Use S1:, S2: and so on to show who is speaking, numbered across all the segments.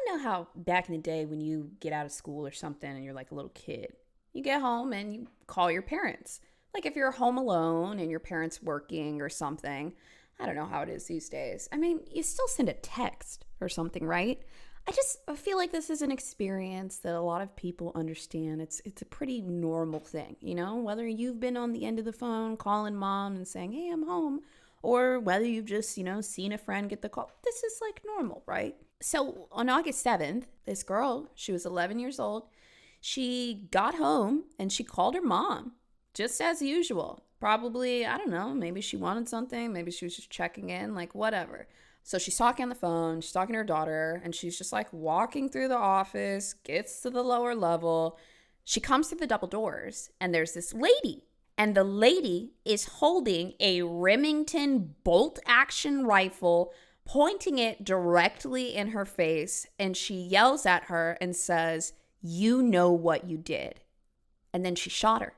S1: know how back in the day when you get out of school or something and you're like a little kid, you get home and you call your parents. Like if you're home alone and your parents working or something, I don't know how it is these days. I mean, you still send a text or something, right? I feel like this is an experience that a lot of people understand. It's a pretty normal thing, you know, whether you've been on the end of the phone calling mom and saying, hey, I'm home, or whether you've just, seen a friend get the call. This is like normal, right? So on August 7th, this girl, she was 11 years old. She got home and she called her mom just as usual. Probably, I don't know, maybe she wanted something. Maybe she was just checking in, like whatever. So she's talking on the phone, she's talking to her daughter, and she's just like walking through the office, gets to the lower level. She comes through the double doors, and there's this lady. And the lady is holding a Remington bolt-action rifle, pointing it directly in her face. And she yells at her and says, you know what you did. And then she shot her.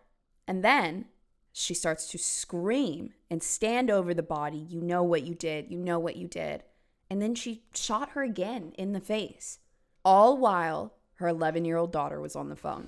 S1: And then she starts to scream and stand over the body. You know what you did. You know what you did. And then she shot her again in the face, all while her 11-year-old daughter was on the phone.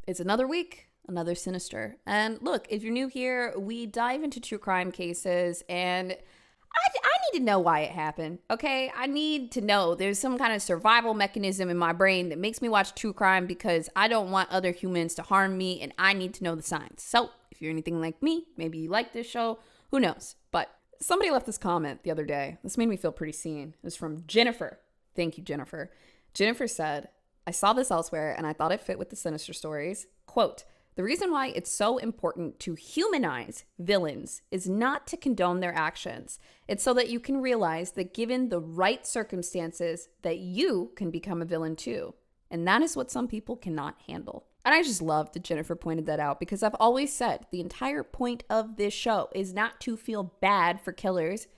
S1: It's another week, another Sinister. And look, if you're new here, we dive into true crime cases, and I need to know why it happened, okay? I need to know. There's some kind of survival mechanism in my brain that makes me watch true crime because I don't want other humans to harm me, and I need to know the signs. So if you're anything like me, maybe you like this show, who knows? But somebody left this comment the other day. This made me feel pretty seen. It was from Jennifer. Thank you, Jennifer. Jennifer said, I saw this elsewhere and I thought it fit with the Sinister stories. Quote, the reason why it's so important to humanize villains is not to condone their actions. It's so that you can realize that given the right circumstances that you can become a villain too. And that is what some people cannot handle. And I just love that Jennifer pointed that out because I've always said the entire point of this show is not to feel bad for killers.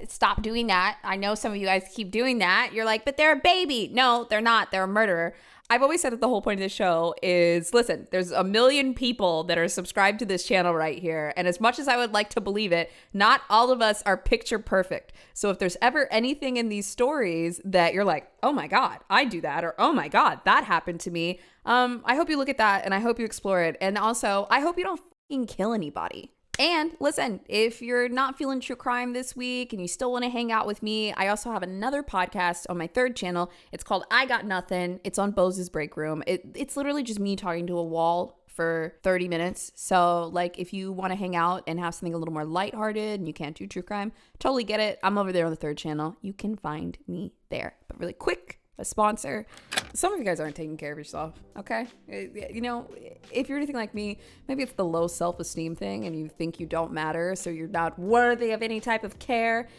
S1: Stop doing that. I know some of you guys keep doing that. You're like, but they're a baby. No, they're not. They're a murderer. I've always said that the whole point of this show is, listen, there's 1 million people that are subscribed to this channel right here. And as much as I would like to believe it, not all of us are picture perfect. So if there's ever anything in these stories that you're like, oh my God, I do that. Or, oh my God, that happened to me. I hope you look at that and I hope you explore it. And also, I hope you don't fucking kill anybody. And listen, if you're not feeling true crime this week and you still want to hang out with me, I also have another podcast on my third channel. It's called I Got Nothing. It's on BOZE's Break Room. It's literally just me talking to a wall for 30 minutes. So like if you want to hang out and have something a little more lighthearted and you can't do true crime, totally get it. I'm over there on the third channel. You can find me there. But really quick, a sponsor. Some of you guys aren't taking care of yourself, okay? You know, if you're anything like me, maybe it's the low self-esteem thing and you think you don't matter, so you're not worthy of any type of care,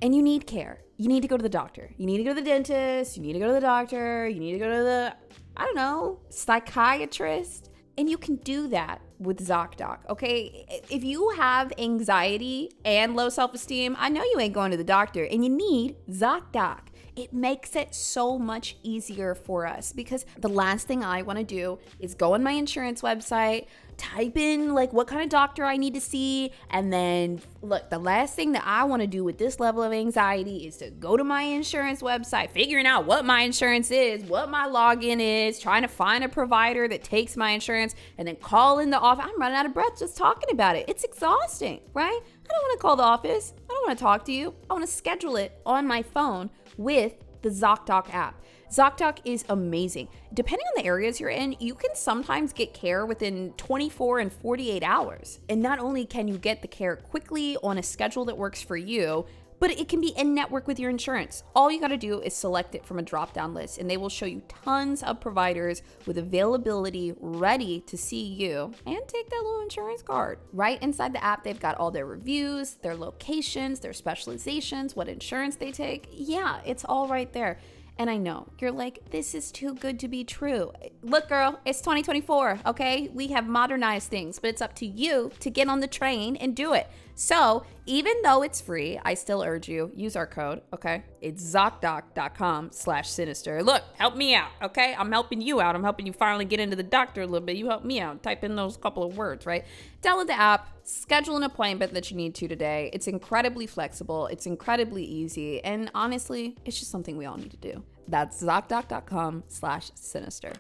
S1: and you need care. You need to go to the doctor. You need to go to the dentist. You need to go to the doctor. You need to go to the, I don't know, psychiatrist. And you can do that with ZocDoc, okay? If you have anxiety and low self-esteem, I know you ain't going to the doctor, and you need ZocDoc. It makes it so much easier for us because the last thing I want to do is go on my insurance website, type in like what kind of doctor I need to see, and then look, the last thing that I want to do with this level of anxiety is to go to my insurance website, figuring out what my insurance is, what my login is, trying to find a provider that takes my insurance, and then call in the office. I'm running out of breath just talking about it. It's exhausting, right? I don't want to call the office. I don't want to talk to you. I want to schedule it on my phone with the ZocDoc app. ZocDoc is amazing. Depending on the areas you're in, you can sometimes get care within 24 and 48 hours. And not only can you get the care quickly on a schedule that works for you, but it can be in network with your insurance. All you got to do is select it from a drop-down list, and they will show you tons of providers with availability ready to see you and take that little insurance card. Right inside the app, they've got all their reviews, their locations, their specializations, what insurance they take. Yeah, it's all right there. And I know you're like, this is too good to be true. Look, girl, it's 2024, okay? We have modernized things, but it's up to you to get on the train and do it. So even though it's free, I still urge you, use our code, okay? It's ZocDoc.com/Sinister. Look, help me out, okay? I'm helping you out. I'm helping you finally get into the doctor a little bit. You help me out. Type in those couple of words, right? Download the app, schedule an appointment that you need to today. It's incredibly flexible. It's incredibly easy. And honestly, it's just something we all need to do. That's ZocDoc.com/Sinister.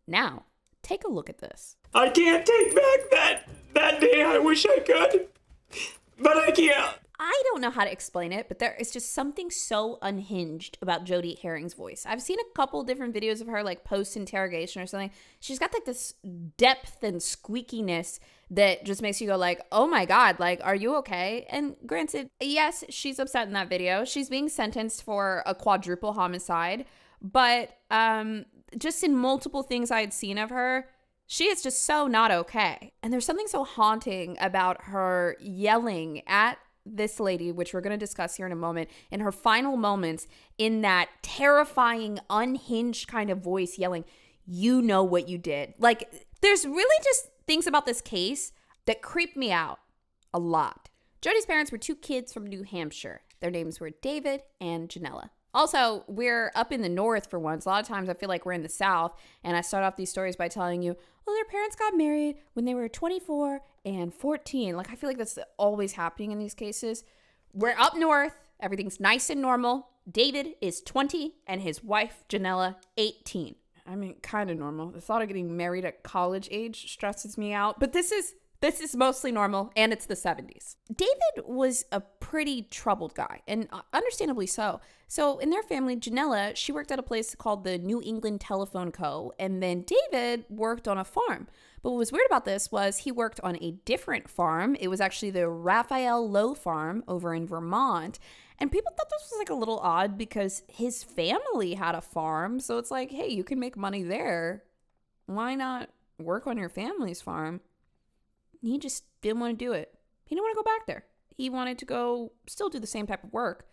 S1: Now, take a look at this.
S2: I can't take back that day. I wish I could. But I can't.
S1: I don't know how to explain it, but there is just something so unhinged about Jody Herring's voice. I've seen a couple different videos of her, like post-interrogation or something. She's got like this depth and squeakiness that just makes you go like, oh my God, like, are you okay? And granted, yes, she's upset in that video. She's being sentenced for a quadruple homicide. But just in multiple things I had seen of her, she is just so not okay. And there's something so haunting about her yelling at this lady, which we're going to discuss here in a moment, in her final moments, in that terrifying, unhinged kind of voice yelling, you know what you did. Like, there's really just things about this case that creep me out a lot. Jody's parents were 2 kids from New Hampshire. Their names were David and Janella. Also, we're up in the north for once. A lot of times I feel like we're in the south, and I start off these stories by telling you, well, their parents got married when they were 24 and 14. Like, I feel like that's always happening in these cases. We're up north. Everything's nice and normal. David is 20 and his wife, Janella, 18. I mean, kind of normal. The thought of getting married at college age stresses me out, but this is mostly normal, and it's the 70s. David was a pretty troubled guy, and understandably so. So in their family, Janella, she worked at a place called the New England Telephone Co., and then David worked on a farm. But what was weird about this was he worked on a different farm. It was actually the Raphael Lowe farm over in Vermont. And people thought this was like a little odd because his family had a farm. So it's like, hey, you can make money there. Why not work on your family's farm? He just didn't want to do it. He didn't want to go back there. He wanted to go still do the same type of work,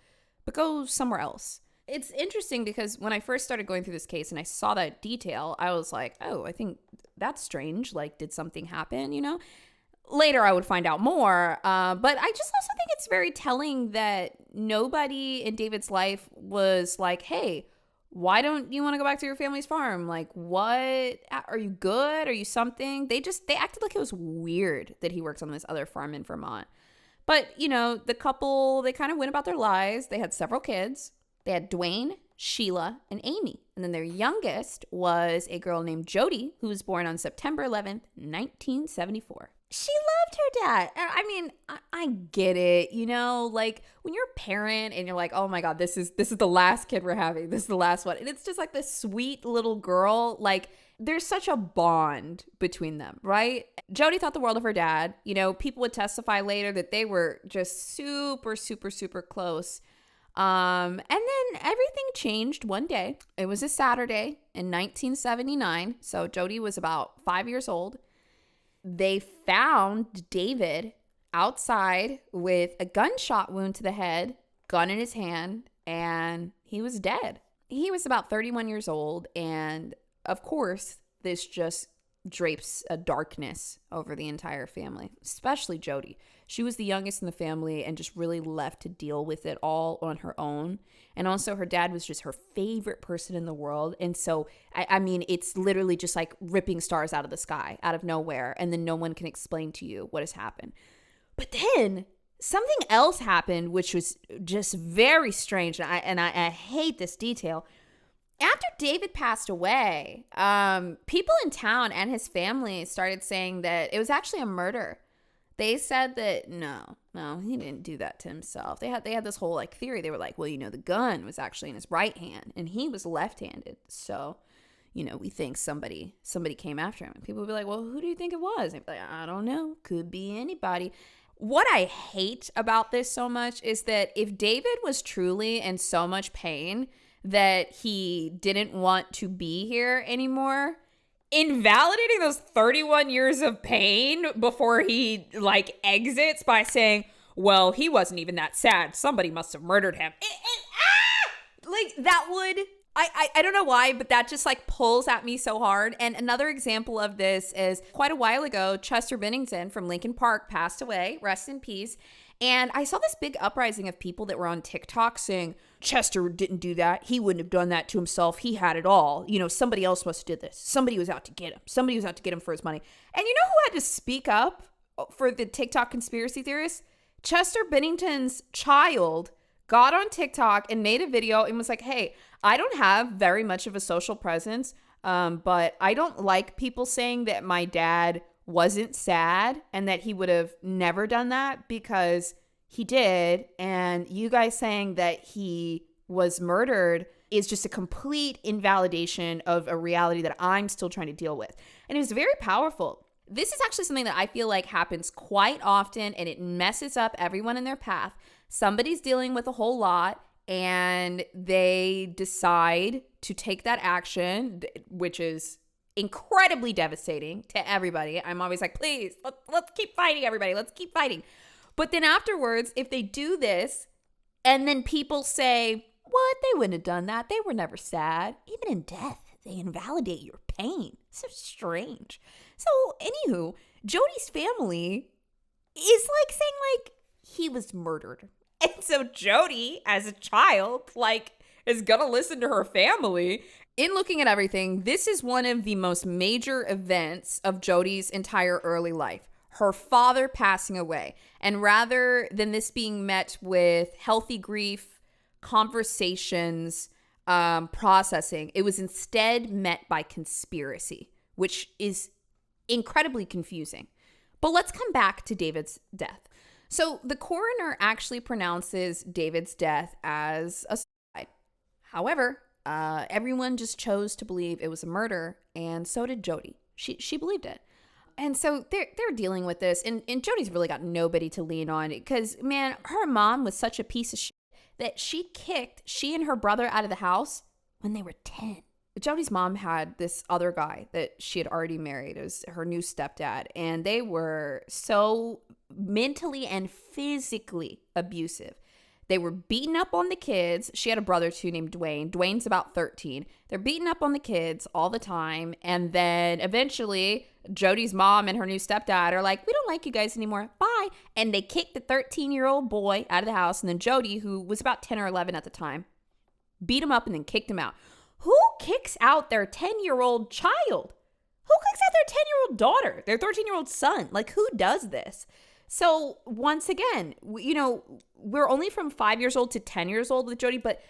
S1: but go somewhere else. It's interesting because when I first started going through this case and I saw that detail, I was like, oh, I think that's strange. Like, did something happen, you know? Later, I would find out more. But I just also think it's very telling that nobody in David's life was like, hey, why don't you want to go back to your family's farm? Like, what? Are you good? Are you something? They acted like it was weird that he works on this other farm in Vermont. But, you know, the couple, they kind of went about their lives. They had several kids. They had Dwayne, Sheila, and Amy. And then their youngest was a girl named Jody, who was born on September 11th, 1974. She loved her dad. I mean, I get it, you know, like when you're a parent and you're like, oh my God, this is the last kid we're having. This is the last one. And it's just like this sweet little girl. Like, there's such a bond between them, right? Jody thought the world of her dad. You know, people would testify later that they were just super, super, super close. And then everything changed one day. It was a Saturday in 1979. So Jody was about 5 years old. They found David outside with a gunshot wound to the head, gun in his hand, and he was dead. He was about 31 years old, and of course, this just drapes a darkness over the entire family, especially Jody. She was the youngest in the family and just really left to deal with it all on her own. And also her dad was just her favorite person in the world. And so, I mean, it's literally just like ripping stars out of the sky, out of nowhere. And then no one can explain to you what has happened. But then something else happened, which was just very strange. And I hate this detail. After David passed away, people in town and his family started saying that it was actually a murder. They said that no, he didn't do that to himself. They had this whole like theory. They were like, well, you know, the gun was actually in his right hand and he was left-handed. So, you know, we think somebody came after him. And people would be like, well, who do you think it was? And they'd be like, I don't know. Could be anybody. What I hate about this so much is that if David was truly in so much pain that he didn't want to be here anymore, invalidating those 31 years of pain before he like exits by saying, well, he wasn't even that sad. Somebody must have murdered him. Like that would, I don't know why, but that just like pulls at me so hard. And another example of this is quite a while ago, Chester Bennington from Lincoln Park passed away, rest in peace. And I saw this big uprising of people that were on TikTok saying, Chester didn't do that. He wouldn't have done that to himself. He had it all. Somebody else must have did this. Somebody was out to get him. Somebody was out to get him for his money. And you know who had to speak up for the TikTok conspiracy theorists? Chester Bennington's child got on TikTok and made a video and was like, hey, I don't have very much of a social presence, but I don't like people saying that my dad wasn't sad and that he would have never done that, because he did. And you guys saying that he was murdered is just a complete invalidation of a reality that I'm still trying to deal with. And it was very powerful. This is actually something that I feel like happens quite often, and it messes up everyone in their path. Somebody's dealing with a whole lot and they decide to take that action, which is incredibly devastating to everybody. I'm always like, please, let's keep fighting, everybody. Let's keep fighting. But then afterwards, if they do this and then people say, what? They wouldn't have done that. They were never sad. Even in death, they invalidate your pain. So strange. So anywho, Jody's family is like saying like he was murdered. And so Jody, as a child, is going to listen to her family. In looking at everything, this is one of the most major events of Jody's entire early life. Her father passing away. And rather than this being met with healthy grief, conversations, processing, it was instead met by conspiracy, which is incredibly confusing. But let's come back to David's death. So the coroner actually pronounces David's death as a suicide. However, everyone just chose to believe it was a murder, and so did Jody. She believed it. And so they're dealing with this, and Jody's really got nobody to lean on, because, man, her mom was such a piece of shit that she and her brother out of the house when they were 10. Jody's mom had this other guy that she had already married. It was her new stepdad, and they were so mentally and physically abusive. They were beating up on the kids. She had a brother too named Dwayne. Dwayne's about 13. They're beating up on the kids all the time. And then eventually Jody's mom and her new stepdad are like, we don't like you guys anymore. Bye. And they kicked the 13-year-old boy out of the house. And then Jody, who was about 10 or 11 at the time, beat him up and then kicked him out. Who kicks out their 10-year-old child? Who kicks out their 10-year-old daughter, their 13-year-old son? Like, who does this? So once again, we're only from 5 years old to 10 years old with Jody, but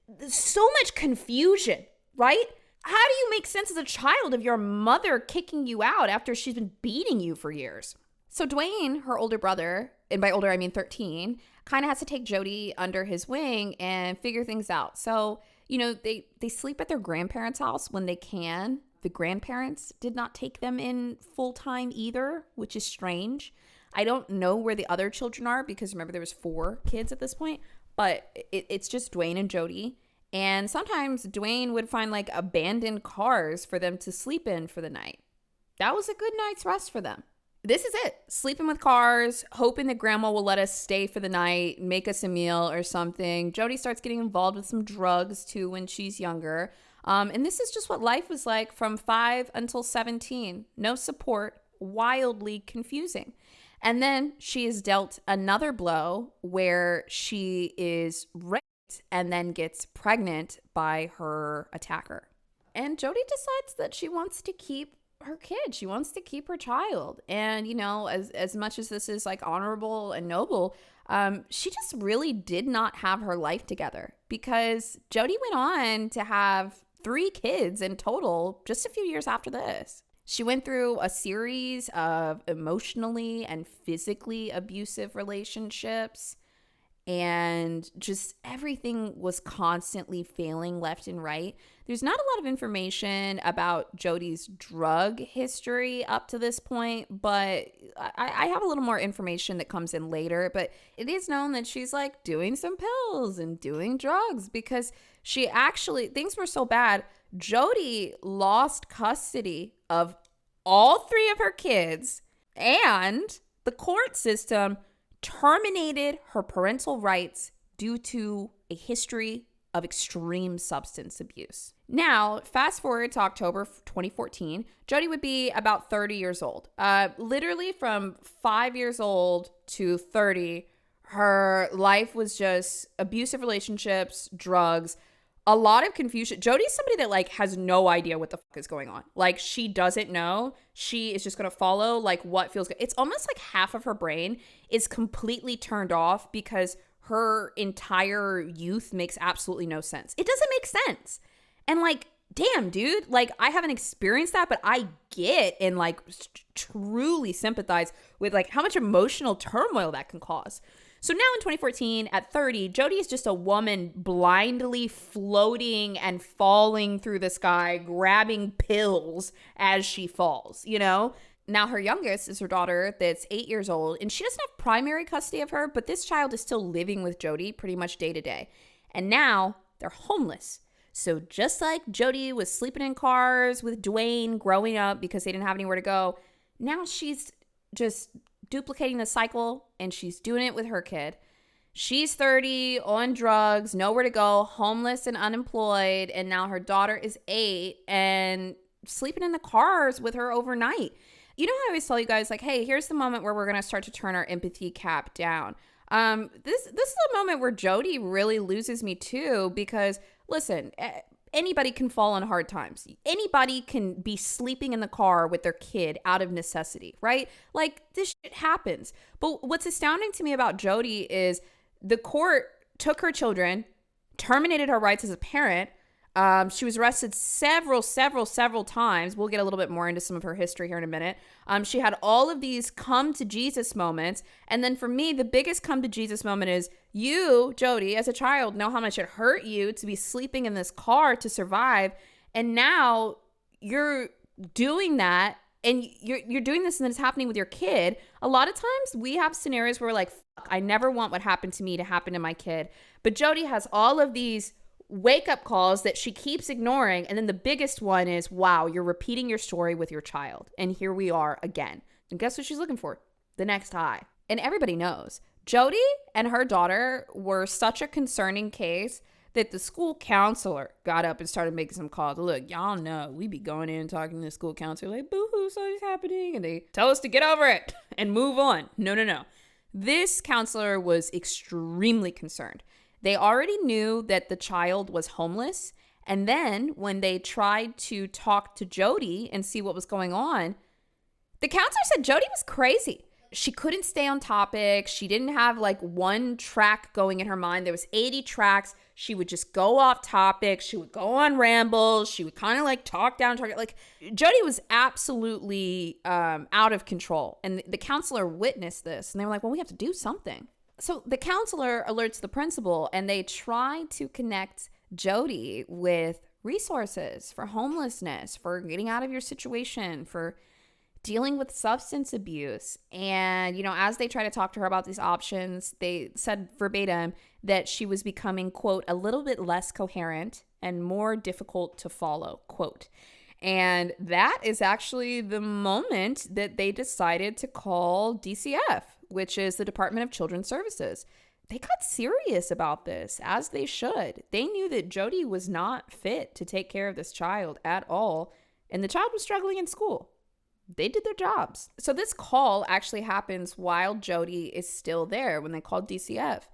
S1: there's so much confusion, right? How do you make sense as a child of your mother kicking you out after she's been beating you for years? So Dwayne, her older brother, and by older I mean 13, kind of has to take Jody under his wing and figure things out. So, they sleep at their grandparents' house when they can. The grandparents did not take them in full time either, which is strange. I don't know where the other children are, because remember there was 4 kids at this point, but it's just Dwayne and Jody. And sometimes Dwayne would find like abandoned cars for them to sleep in for the night. That was a good night's rest for them. This is it. Sleeping with cars, hoping that grandma will let us stay for the night, make us a meal or something. Jody starts getting involved with some drugs too when she's younger. And this is just what life was like from 5 until 17. No support, wildly confusing. And then she is dealt another blow where she is raped and then gets pregnant by her attacker. And Jody decides that she wants to keep her kid. She wants to keep her child. And, as much as this is like honorable and noble, she just really did not have her life together, because Jody went on to have 3 kids in total just a few years after this. She went through a series of emotionally and physically abusive relationships, and just everything was constantly failing left and right. There's not a lot of information about Jody's drug history up to this point, but I have a little more information that comes in later. But it is known that she's like doing some pills and doing drugs, because she actually, things were so bad, Jody lost custody of all 3 of her kids, and the court system terminated her parental rights due to a history of extreme substance abuse. Now, fast forward to October 2014, Jody would be about 30 years old. Literally from 5 years old to 30, Her life was just abusive relationships, drugs, a lot of confusion. Jody's somebody that like has no idea what the fuck is going on. Like she doesn't know. She is just going to follow like what feels good. It's almost like half of her brain is completely turned off because her entire youth makes absolutely no sense. It doesn't make sense. And like, damn, dude, like I haven't experienced that, but I get and like truly sympathize with like how much emotional turmoil that can cause. So now in 2014, at 30, Jody is just a woman blindly floating and falling through the sky, grabbing pills as she falls, you know? Now her youngest is her daughter that's 8 years old, and she doesn't have primary custody of her, but this child is still living with Jody pretty much day to day. And now they're homeless. So just like Jody was sleeping in cars with Dwayne growing up because they didn't have anywhere to go, now she's just duplicating the cycle, and she's doing it with her kid. She's 30, on drugs, nowhere to go, homeless and unemployed, and now her daughter is 8 and sleeping in the cars with her overnight. You know how I always tell you guys, like, hey, here's the moment where we're going to start to turn our empathy cap down. This is a moment where Jody really loses me too, because listen, anybody can fall on hard times. Anybody can be sleeping in the car with their kid out of necessity, right? Like this shit happens. But what's astounding to me about Jody is the court took her children, terminated her rights as a parent. She was arrested several times. We'll get a little bit more into some of her history here in a minute. She had all of these come to Jesus moments. And then for me, the biggest come to Jesus moment is you, Jody, as a child, know how much it hurt you to be sleeping in this car to survive. And now you're doing that, and you're doing this, and then it's happening with your kid. A lot of times we have scenarios where we're like, fuck, I never want what happened to me to happen to my kid. But Jody has all of these wake-up calls that she keeps ignoring, and then the biggest one is, wow, you're repeating your story with your child, and here we are again. And guess what she's looking for? The next high. And everybody knows Jody and her daughter were such a concerning case that the school counselor got up and started making some calls. Look, y'all know we be going in and talking to the school counselor like, boo-hoo, something's happening, and they tell us to get over it and move on. No. This counselor was extremely concerned. They already knew that the child was homeless. And then when they tried to talk to Jody and see what was going on, the counselor said Jody was crazy. She couldn't stay on topic. She didn't have like one track going in her mind. There was 80 tracks. She would just go off topic. She would go on rambles. She would kind of like talk down target. Like Jody was absolutely out of control. And the counselor witnessed this, and they were like, well, we have to do something. So the counselor alerts the principal, and they try to connect Jody with resources for homelessness, for getting out of your situation, for dealing with substance abuse. And, you know, as they try to talk to her about these options, they said verbatim that she was becoming, quote, a little bit less coherent and more difficult to follow, quote. And that is actually the moment that they decided to call DCF, which is the Department of Children's Services. They got serious about this, as they should. They knew that Jody was not fit to take care of this child at all, and the child was struggling in school. They did their jobs. So this call actually happens while Jody is still there when they called DCF.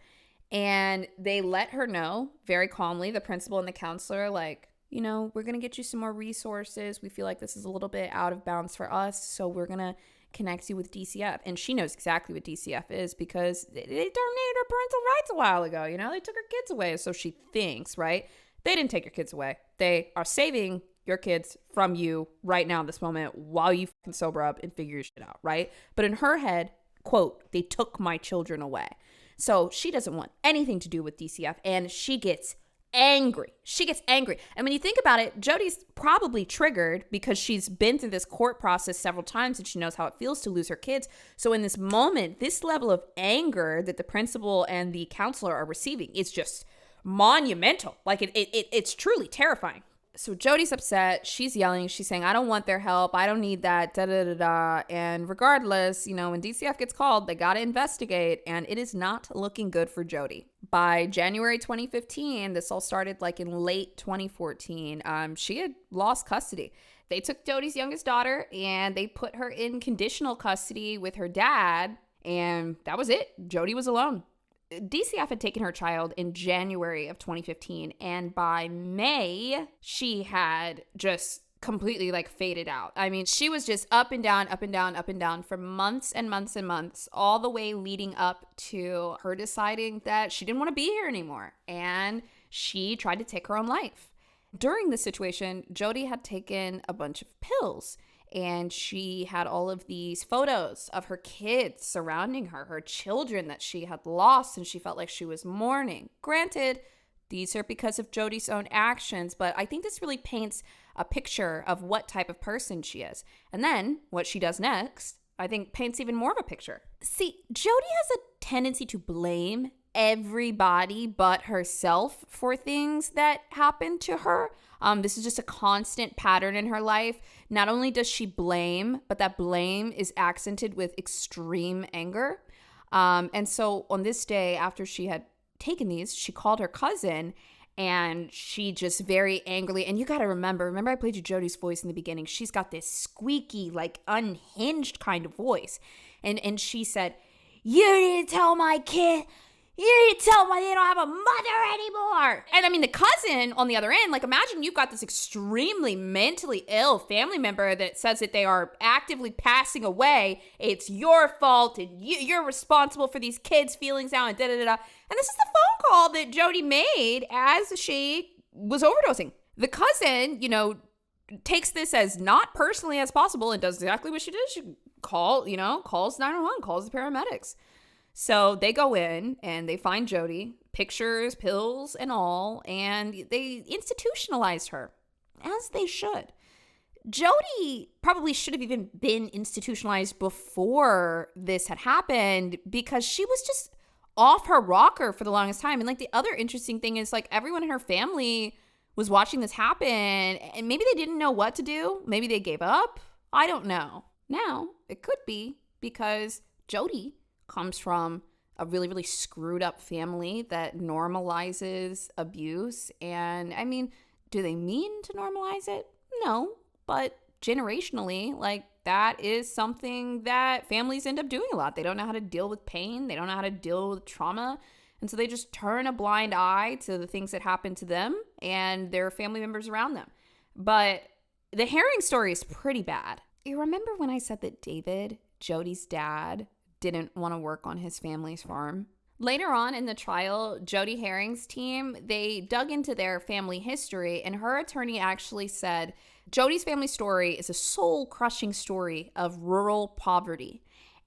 S1: And they let her know very calmly, the principal and the counselor, like, you know, we're going to get you some more resources. We feel like this is a little bit out of bounds for us, so we're going to connect you with DCF. And she knows exactly what DCF is because they terminated her parental rights a while ago. You know, they took her kids away. So she thinks, right? They didn't take your kids away. They are saving your kids from you right now in this moment while you fucking sober up and figure your shit out, right? But in her head, quote, they took my children away. So she doesn't want anything to do with DCF, and she gets angry. And when you think about it, Jody's probably triggered because she's been through this court process several times and she knows how it feels to lose her kids. So in this moment, this level of anger that the principal and the counselor are receiving is just monumental. Like it's truly terrifying. So Jody's upset. She's yelling. She's saying, I don't want their help. I don't need that. Da da da da. And regardless, you know, when DCF gets called, they got to investigate. And it is not looking good for Jody. By January 2015, this all started like in late 2014. She had lost custody. They took Jody's youngest daughter and they put her in conditional custody with her dad. And that was it. Jody was alone. DCF had taken her child in January of 2015, and by May, she had just completely like faded out. I mean, she was just up and down, up and down, up and down for months and months and months, all the way leading up to her deciding that she didn't want to be here anymore. And she tried to take her own life. During this situation, Jody had taken a bunch of pills, and she had all of these photos of her kids surrounding her, her children that she had lost, and she felt like she was mourning. Granted, these are because of Jody's own actions, but I think this really paints a picture of what type of person she is. And then what she does next, I think, paints even more of a picture. See, Jody has a tendency to blame everybody but herself for things that happen to her. This is just a constant pattern in her life. Not only does she blame, but that blame is accented with extreme anger. And so on this day, after she had taken these, she called her cousin, and she just very angrily, and you got to remember I played you Jody's voice in the beginning. She's got this squeaky, like unhinged kind of voice. And she said, "You need to tell my kid, you need to tell them they don't have a mother anymore." And I mean, the cousin on the other end, like imagine you've got this extremely mentally ill family member that says that they are actively passing away. It's your fault, and you're responsible for these kids' feelings now, and da-da-da-da. And this is the phone call that Jody made as she was overdosing. The cousin, takes this as not personally as possible and does exactly what she did. She calls 911, calls the paramedics. So they go in and they find Jody, pictures, pills, and all, and they institutionalized her, as they should. Jody probably should have even been institutionalized before this had happened because she was just off her rocker for the longest time. And like the other interesting thing is like everyone in her family was watching this happen, and maybe they didn't know what to do. Maybe they gave up. I don't know. Now, it could be because Jody comes from a really, really screwed up family that normalizes abuse. And I mean, do they mean to normalize it? No, but generationally, like that is something that families end up doing a lot. They don't know how to deal with pain. They don't know how to deal with trauma. And so they just turn a blind eye to the things that happen to them and their family members around them. But the Herring story is pretty bad. You remember when I said that David, Jody's dad, didn't want to work on his family's farm? Later on in the trial, Jody Herring's team, they dug into their family history, and her attorney actually said Jody's family story is a soul-crushing story of rural poverty.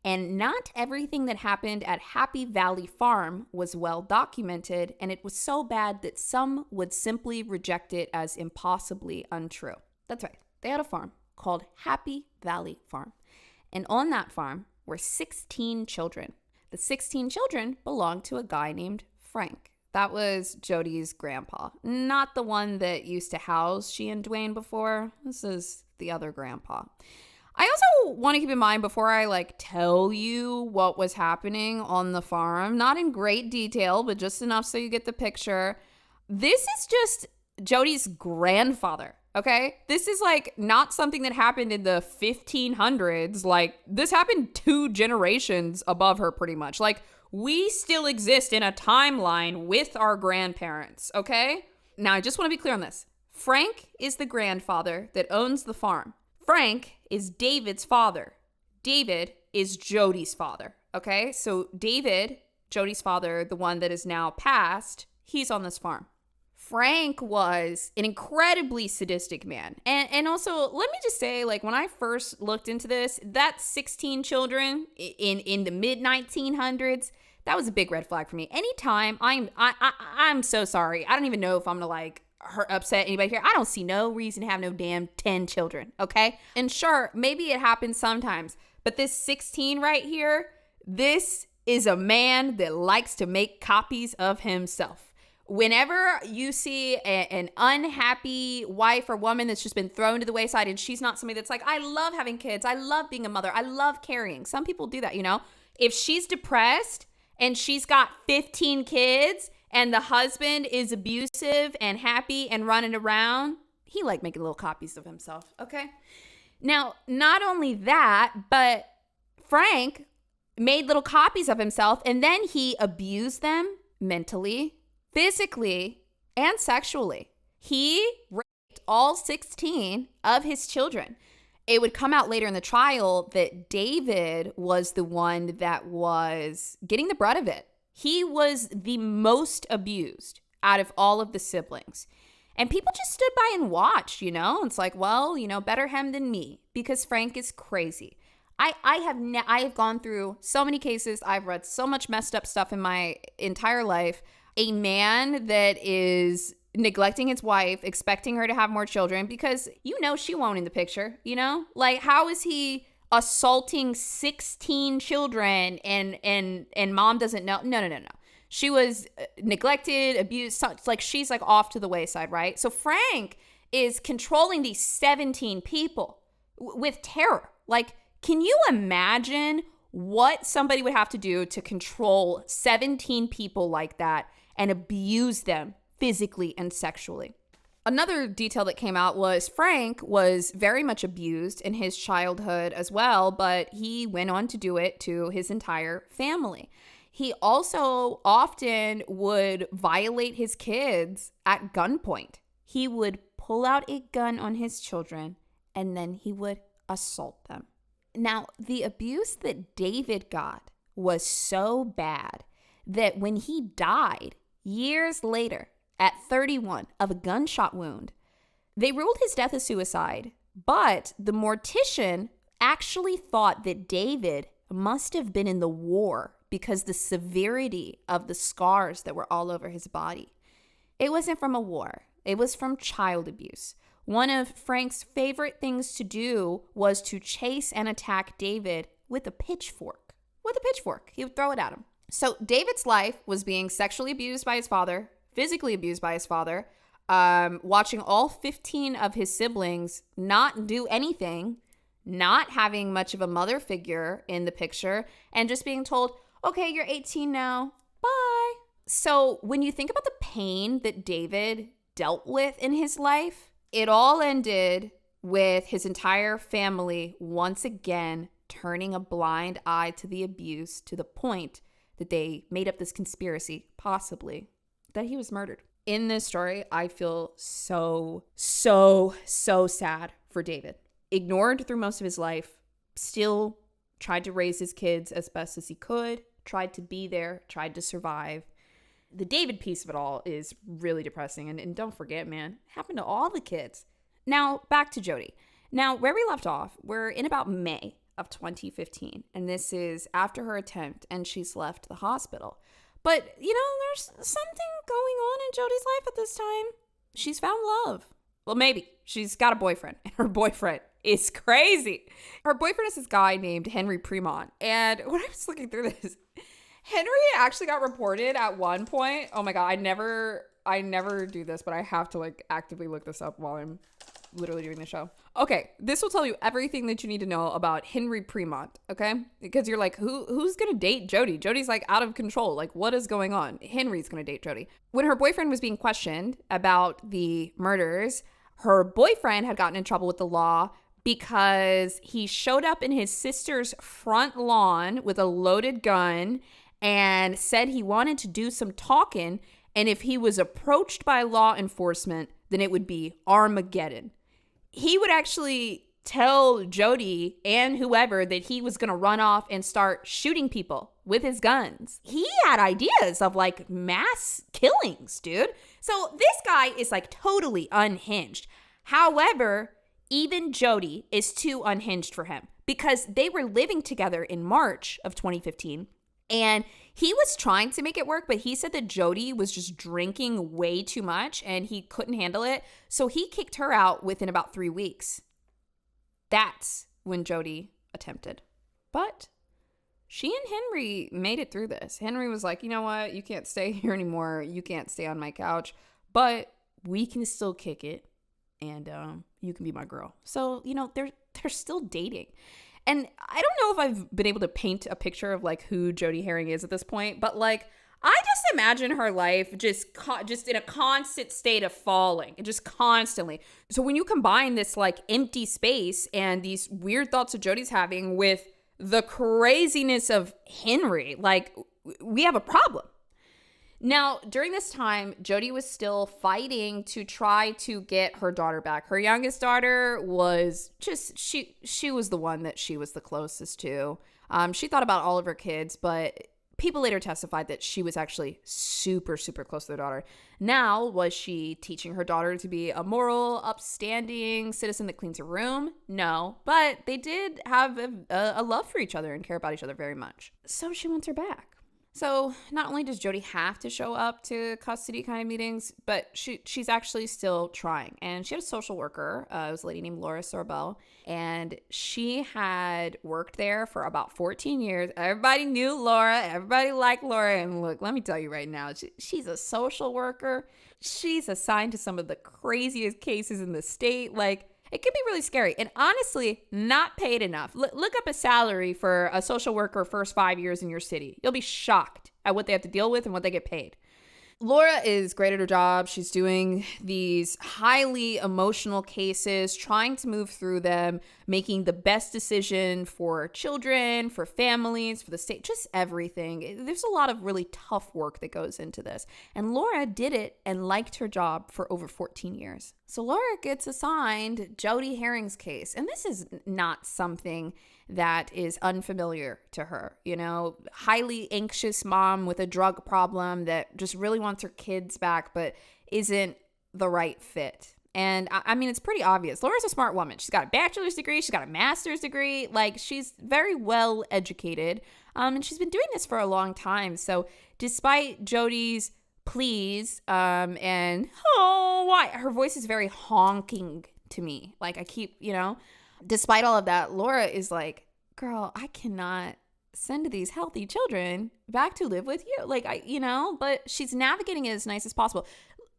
S1: And not everything that happened at Happy Valley Farm was well documented, and it was so bad that some would simply reject it as impossibly untrue. That's right. They had a farm called Happy Valley Farm. And on that farm were 16 children. The 16 children belonged to a guy named Frank. That was Jody's grandpa, not the one that used to house she and Dwayne before. This is the other grandpa. I also want to keep in mind before I tell you what was happening on the farm, not in great detail, but just enough so you get the picture. This is just Jody's grandfather, okay? This is not something that happened in the 1500s. This happened 2 generations above her pretty much. We still exist in a timeline with our grandparents, okay? Now, I just want to be clear on this. Frank is the grandfather that owns the farm. Frank is David's father. David is Jody's father, okay? So David, Jody's father, the one that is now passed, he's on this farm. Frank was an incredibly sadistic man. And also, let me just say, when I first looked into this, that 16 children in the mid-1900s, that was a big red flag for me. Anytime, I'm so sorry. I don't even know if I'm going to upset anybody here. I don't see no reason to have no damn 10 children, okay? And sure, maybe it happens sometimes, but this 16 right here, this is a man that likes to make copies of himself. Whenever you see an unhappy wife or woman that's just been thrown to the wayside and she's not somebody that's I love having kids, I love being a mother, I love carrying. Some people do that, If she's depressed and she's got 15 kids and the husband is abusive and happy and running around, he making little copies of himself, okay? Now, not only that, but Frank made little copies of himself, and then he abused them mentally, physically, and sexually. He raped all 16 of his children. It would come out later in the trial that David was the one that was getting the brunt of it. He was the most abused out of all of the siblings. And people just stood by and watched, It's like, well, better him than me, because Frank is crazy. I have gone through so many cases. I've read so much messed up stuff in my entire life. A man that is neglecting his wife, expecting her to have more children because she won't in the picture, Like, how is he assaulting 16 children and mom doesn't know? No. She was neglected, abused, like she's like off to the wayside, right? So Frank is controlling these 17 people with terror. Like, can you imagine what somebody would have to do to control 17 people like that and abuse them physically and sexually? Another detail that came out was Frank was very much abused in his childhood as well, but he went on to do it to his entire family. He also often would violate his kids at gunpoint. He would pull out a gun on his children and then he would assault them. Now, the abuse that David got was so bad that when he died years later at 31 of a gunshot wound, they ruled his death a suicide, but the mortician actually thought that David must have been in the war because the severity of the scars that were all over his body. It wasn't from a war. It was from child abuse. One of Frank's favorite things to do was to chase and attack David with a pitchfork. He would throw it at him. So David's life was being sexually abused by his father, physically abused by his father, watching all 15 of his siblings not do anything, not having much of a mother figure in the picture, and just being told, okay, you're 18 now, bye. So when you think about the pain that David dealt with in his life, it all ended with his entire family once again turning a blind eye to the abuse to the point that they made up this conspiracy, possibly, that he was murdered. In this story, I feel so sad for David. Ignored through most of his life, still tried to raise his kids as best as he could, tried to be there, tried to survive. The David piece of it all is really depressing. And don't forget, man, it happened to all the kids. Now, back to Jody. Now, where we left off, we're in about May of 2015. And this is after her attempt and she's left the hospital. But, there's something going on in Jody's life at this time. She's found love. Well, maybe. She's got a boyfriend. And her boyfriend is crazy. Her boyfriend is this guy named Henry Premont. And when I was looking through this, Henry actually got reported at one point. Oh my God, I never do this, but I have to actively look this up while I'm literally doing the show. Okay, this will tell you everything that you need to know about Henry Premont, okay? Because you're like, who's gonna date Jody? Jody's out of control. What is going on? Henry's gonna date Jody. When her boyfriend was being questioned about the murders, her boyfriend had gotten in trouble with the law because he showed up in his sister's front lawn with a loaded gun and said he wanted to do some talking, and if he was approached by law enforcement, then it would be Armageddon. He would actually tell Jody and whoever that he was going to run off and start shooting people with his guns. He had ideas of mass killings, dude. So this guy is totally unhinged. However, even Jody is too unhinged for him because they were living together in March of 2015. And he was trying to make it work, but he said that Jody was just drinking way too much and he couldn't handle it. So he kicked her out within about 3 weeks. That's when Jody attempted. But she and Henry made it through this. Henry was like, you know what? You can't stay here anymore. You can't stay on my couch, but we can still kick it and you can be my girl. So, they're still dating. And I don't know if I've been able to paint a picture of who Jody Herring is at this point, but I just imagine her life just in a constant state of falling, and just constantly. So when you combine this empty space and these weird thoughts that Jody's having with the craziness of Henry. Like, we have a problem. Now, during this time, Jody was still fighting to try to get her daughter back. Her youngest daughter was just, she was the one that she was the closest to. She thought about all of her kids, but people later testified that she was actually super, super close to their daughter. Now, was she teaching her daughter to be a moral, upstanding citizen that cleans her room? No, but they did have a love for each other and care about each other very much. So she wants her back. So not only does Jody have to show up to custody kind of meetings, but she's actually still trying. And she had a social worker. It was a lady named Laura Sorbel. And she had worked there for about 14 years. Everybody knew Laura. Everybody liked Laura. And look, let me tell you right now, she's a social worker. She's assigned to some of the craziest cases in the state. Like, it can be really scary and honestly not paid enough. Look up a salary for a social worker first 5 years in your city. You'll be shocked at what they have to deal with and what they get paid. Laura is great at her job. She's doing these highly emotional cases, trying to move through them, making the best decision for children, for families, for the state, just everything. There's a lot of really tough work that goes into this. And Laura did it and liked her job for over 14 years. So Laura gets assigned Jody Herring's case. And this is not something that is unfamiliar to her, you know, highly anxious mom with a drug problem that just really wants her kids back, but isn't the right fit. And I mean, it's pretty obvious. Laura's a smart woman. She's got a bachelor's degree. She's got a master's degree. Like, she's very well educated. And she's been doing this for a long time. So despite Jody's pleas, and, oh, why? Her voice is very honking to me. Like, I keep, you know, despite all of that, Laura is like, girl, I cannot send these healthy children back to live with you. Like, but she's navigating it as nice as possible.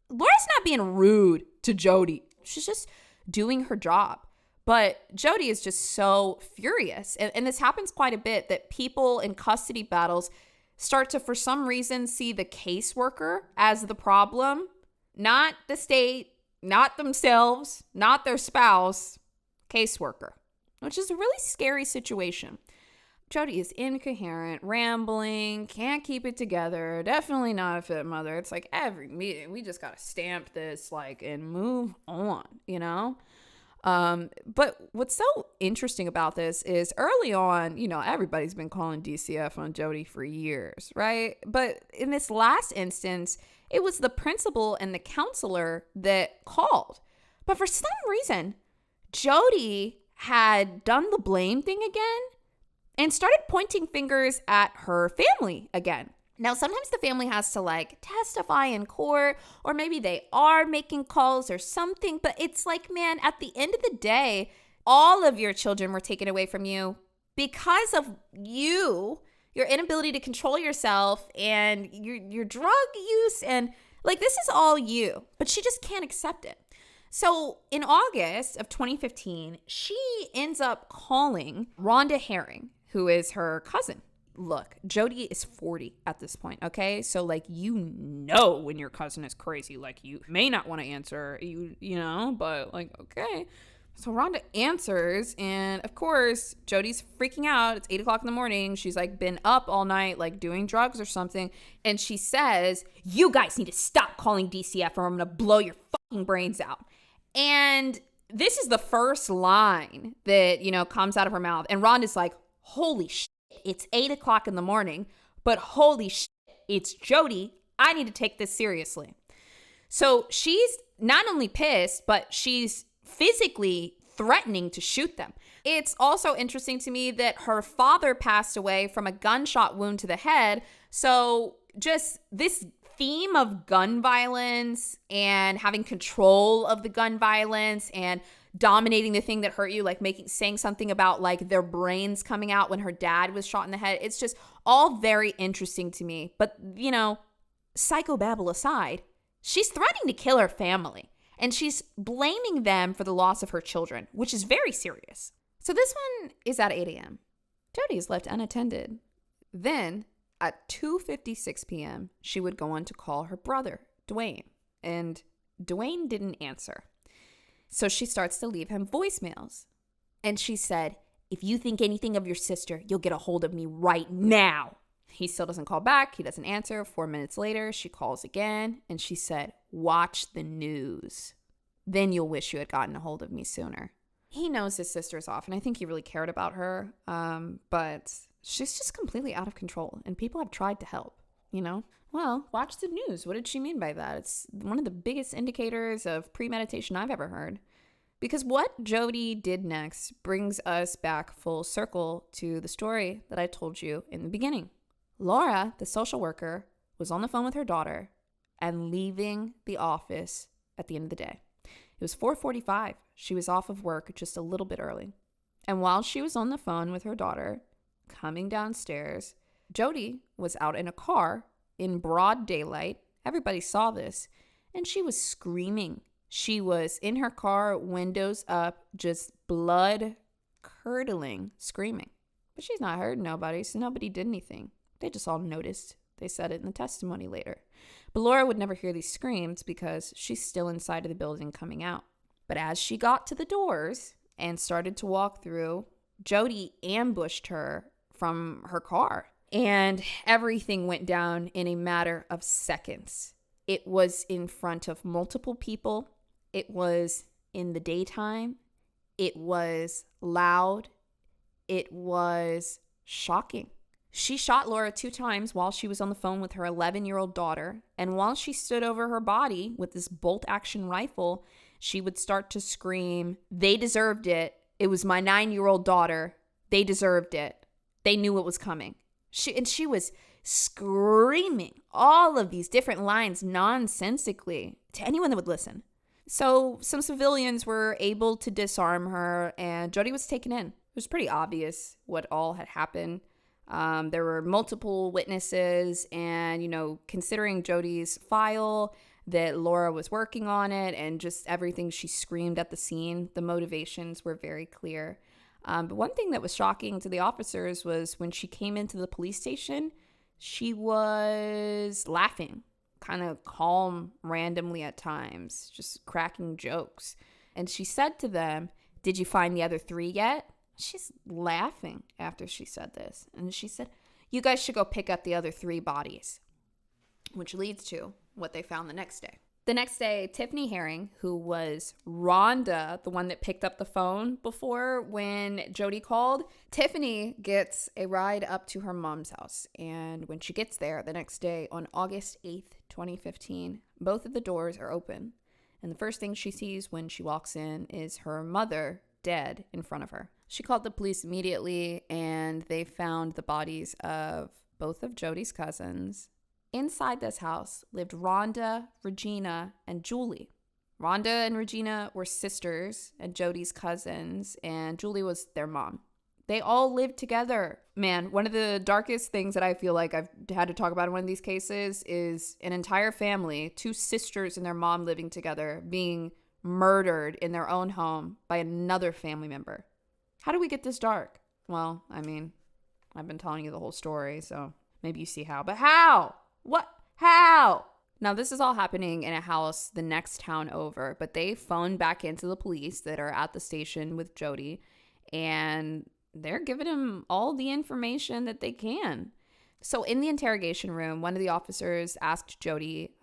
S1: Laura's not being rude to Jody. She's just doing her job. But Jody is just so furious. And this happens quite a bit, that people in custody battles start to, for some reason, see the caseworker as the problem, not the state, not themselves, not their spouse. Caseworker, which is a really scary situation. Jody is incoherent, rambling, can't keep it together, definitely not a fit mother. It's like every meeting, we just got to stamp this, like, and move on, you know? But what's so interesting about this is early on, you know, everybody's been calling DCF on Jody for years, right? But in this last instance, it was the principal and the counselor that called. But for some reason, Jody had done the blame thing again and started pointing fingers at her family again. Now, sometimes the family has to, like, testify in court, or maybe they are making calls or something. But it's like, man, at the end of the day, all of your children were taken away from you because of you, your inability to control yourself, and your drug use. And, like, this is all you. But she just can't accept it. So in August of 2015, she ends up calling Rhonda Herring, who is her cousin. Look, Jody is 40 at this point, okay? So, like, you know when your cousin is crazy. Like, you may not want to answer, you know, but, like, okay. So Rhonda answers, and of course, Jody's freaking out. It's 8 o'clock in the morning. She's, like, been up all night, like, doing drugs or something. And she says, you guys need to stop calling DCF or I'm going to blow your fucking brains out. And this is the first line that, you know, comes out of her mouth. And Rhonda's like, holy shit, it's 8 o'clock in the morning, but holy shit, it's Jody. I need to take this seriously. So she's not only pissed, but she's physically threatening to shoot them. It's also interesting to me that her father passed away from a gunshot wound to the head. So just this theme of gun violence and having control of the gun violence and dominating the thing that hurt you, like saying something about, like, their brains coming out when her dad was shot in the head. It's just all very interesting to me. But, you know, psychobabble aside, she's threatening to kill her family, and she's blaming them for the loss of her children, which is very serious. So this one is at 8 a.m. Jody is left unattended. Then at 2:56 p.m., she would go on to call her brother, Dwayne, and Dwayne didn't answer. So she starts to leave him voicemails. And she said, If you think anything of your sister, you'll get a hold of me right now. He still doesn't call back. He doesn't answer. 4 minutes later, she calls again, and she said, watch the news. Then you'll wish you had gotten a hold of me sooner. He knows his sister's off, and I think he really cared about her, but she's just completely out of control, and people have tried to help, you know? Well, watch the news. What did she mean by that? It's one of the biggest indicators of premeditation I've ever heard. Because what Jody did next brings us back full circle to the story that I told you in the beginning. Laura, the social worker, was on the phone with her daughter and leaving the office at the end of the day. It was 4:45. She was off of work just a little bit early. And while she was on the phone with her daughter, coming downstairs, Jody was out in a car in broad daylight. Everybody saw this. And she was screaming. She was in her car, windows up, just blood curdling, screaming. But she's not hurting nobody, so nobody did anything. They just all noticed. They said it in the testimony later. But Laura would never hear these screams because she's still inside of the building coming out. But as she got to the doors and started to walk through, Jody ambushed her from her car. And everything went down in a matter of seconds. It was in front of multiple people. It was in the daytime. It was loud. It was shocking. She shot Laura 2 times while she was on the phone with her 11-year-old daughter. And while she stood over her body with this bolt-action rifle, she would start to scream, "They deserved it. It was my 9-year-old daughter. They deserved it. They knew it was coming." She was screaming all of these different lines nonsensically to anyone that would listen. So some civilians were able to disarm her, and Jody was taken in. It was pretty obvious what all had happened. There were multiple witnesses, and, considering Jody's file, that Laura was working on it, and just everything she screamed at the scene, the motivations were very clear. But one thing that was shocking to the officers was when she came into the police station, she was laughing, kind of calm randomly at times, just cracking jokes. And she said to them, "Did you find the other 3 yet?" She's laughing after she said this. And she said, "You guys should go pick up the other 3 bodies," which leads to what they found the next day. The next day, Tiffany Herring, who was Rhonda, the one that picked up the phone before when Jody called, Tiffany gets a ride up to her mom's house. And when she gets there the next day on August 8th, 2015, both of the doors are open. And the first thing she sees when she walks in is her mother dead in front of her. She called the police immediately, and they found the bodies of both of Jody's cousins. Inside this house lived Rhonda, Regina, and Julie. Rhonda and Regina were sisters and Jody's cousins, and Julie was their mom. They all lived together. Man, one of the darkest things that I feel like I've had to talk about in one of these cases is an entire family, 2 sisters and their mom living together, being murdered in their own home by another family member. How do we get this dark? Well, I've been telling you the whole story, so maybe you see how. But how? What? How? Now, this is all happening in a house the next town over, but they phone back into the police that are at the station with Jody, and they're giving him all the information that they can. So in the interrogation room, one of the officers asked Jody,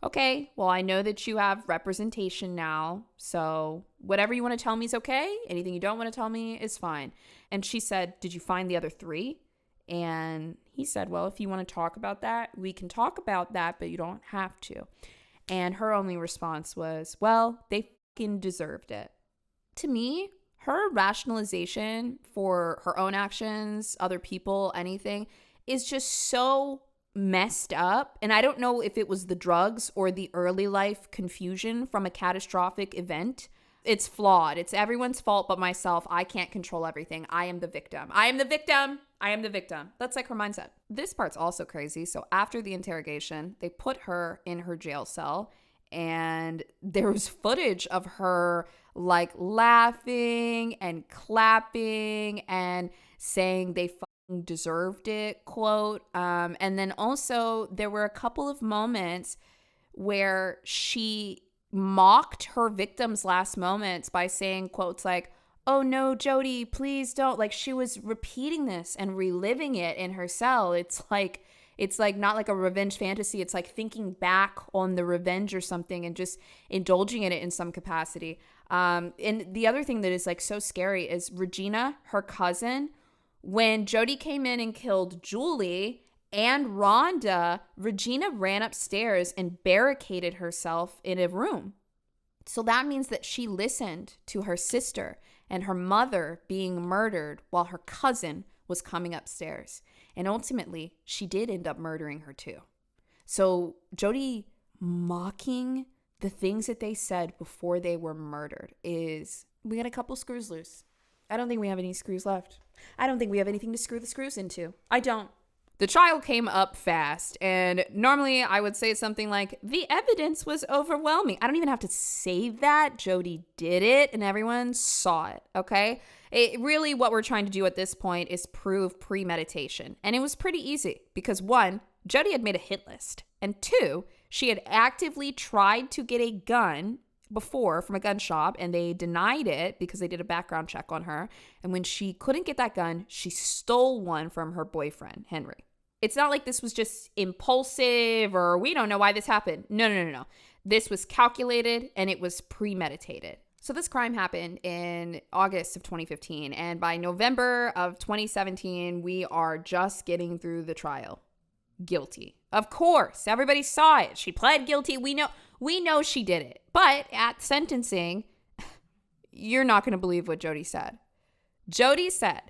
S1: "Okay, well, I know that you have representation now, so whatever you want to tell me is okay. Anything you don't want to tell me is fine." And she said, "Did you find the other 3? And he said, "Well, if you want to talk about that, we can talk about that, but you don't have to." And her only response was, "Well, they fucking deserved it." To me, her rationalization for her own actions, other people, anything, is just so messed up. And I don't know if it was the drugs or the early life confusion from a catastrophic event. It's flawed. It's everyone's fault but myself. I can't control everything. I am the victim. I am the victim. I am the victim. That's like her mindset. This part's also crazy. So after the interrogation, they put her in her jail cell, and there was footage of her like laughing and clapping and saying they fucking deserved it, quote. And then also there were a couple of moments where she mocked her victims' last moments by saying quotes like, oh no, Jody, please don't. Like, she was repeating this and reliving it in her cell. It's like not like a revenge fantasy. It's like thinking back on the revenge or something and just indulging in it in some capacity. And the other thing that is like so scary is Regina, her cousin, when Jody came in and killed Julie and Rhonda, Regina ran upstairs and barricaded herself in a room. So that means that she listened to her sister and her mother being murdered while her cousin was coming upstairs. And ultimately, she did end up murdering her too. So Jody mocking the things that they said before they were murdered is, we got a couple screws loose. I don't think we have any screws left. I don't think we have anything to screw the screws into. I don't. The trial came up fast, and normally I would say something like, the evidence was overwhelming. I don't even have to say that. Jody did it, and everyone saw it, okay? Really, what we're trying to do at this point is prove premeditation. And it was pretty easy, because 1, Jody had made a hit list, and 2, she had actively tried to get a gun before from a gun shop, and they denied it because they did a background check on her. And when she couldn't get that gun, she stole one from her boyfriend, Henry. It's not like this was just impulsive or we don't know why this happened. No. This was calculated and it was premeditated. So this crime happened in August of 2015. And by November of 2017, we are just getting through the trial. Guilty. Of course, everybody saw it. She pled guilty. We know she did it. But at sentencing, you're not going to believe what Jody said. Jody said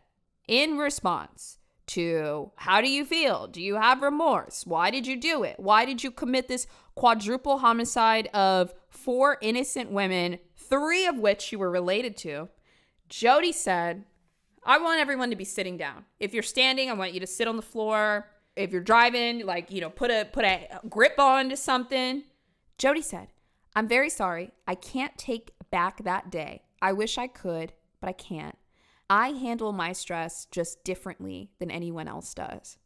S1: in response to, how do you feel? Do you have remorse? Why did you do it? Why did you commit this quadruple homicide of 4 innocent women, 3 of which you were related to? Jody said, I want everyone to be sitting down. If you're standing, I want you to sit on the floor. If you're driving, put a grip on to something. Jody said, I'm very sorry. I can't take back that day. I wish I could, but I can't. I handle my stress just differently than anyone else does.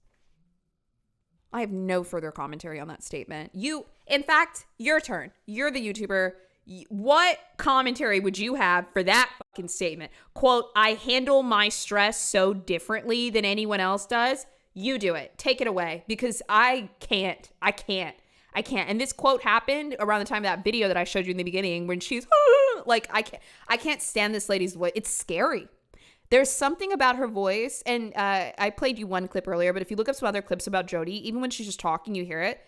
S1: I have no further commentary on that statement. In fact, your turn. You're the YouTuber. What commentary would you have for that fucking statement? Quote, I handle my stress so differently than anyone else does. You do it. Take it away, because I can't. And this quote happened around the time of that video that I showed you in the beginning when she's like, I can't stand this lady's voice. It's scary. There's something about her voice, and I played you one clip earlier, but if you look up some other clips about Jody, even when she's just talking, you hear it.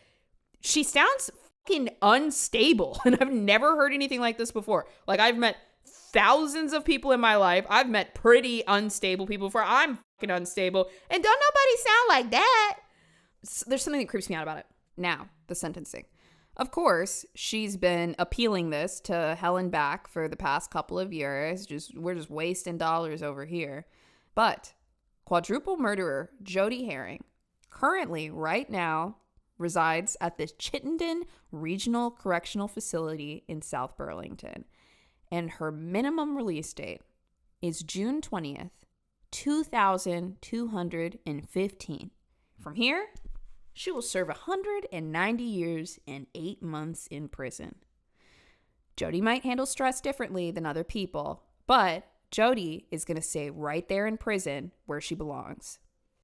S1: She sounds fucking unstable, and I've never heard anything like this before. Like, I've met thousands of people in my life. I've met pretty unstable people before. I'm fucking unstable, and don't nobody sound like that. There's something that creeps me out about it. Now, the sentencing. Of course, she's been appealing this to hell and back for the past couple of years. We're just wasting dollars over here. But quadruple murderer Jody Herring currently, right now, resides at the Chittenden Regional Correctional Facility in South Burlington. And her minimum release date is June 20th, 2215. From here, she will serve 190 years and 8 months in prison. Jody might handle stress differently than other people, but Jody is going to stay right there in prison where she belongs.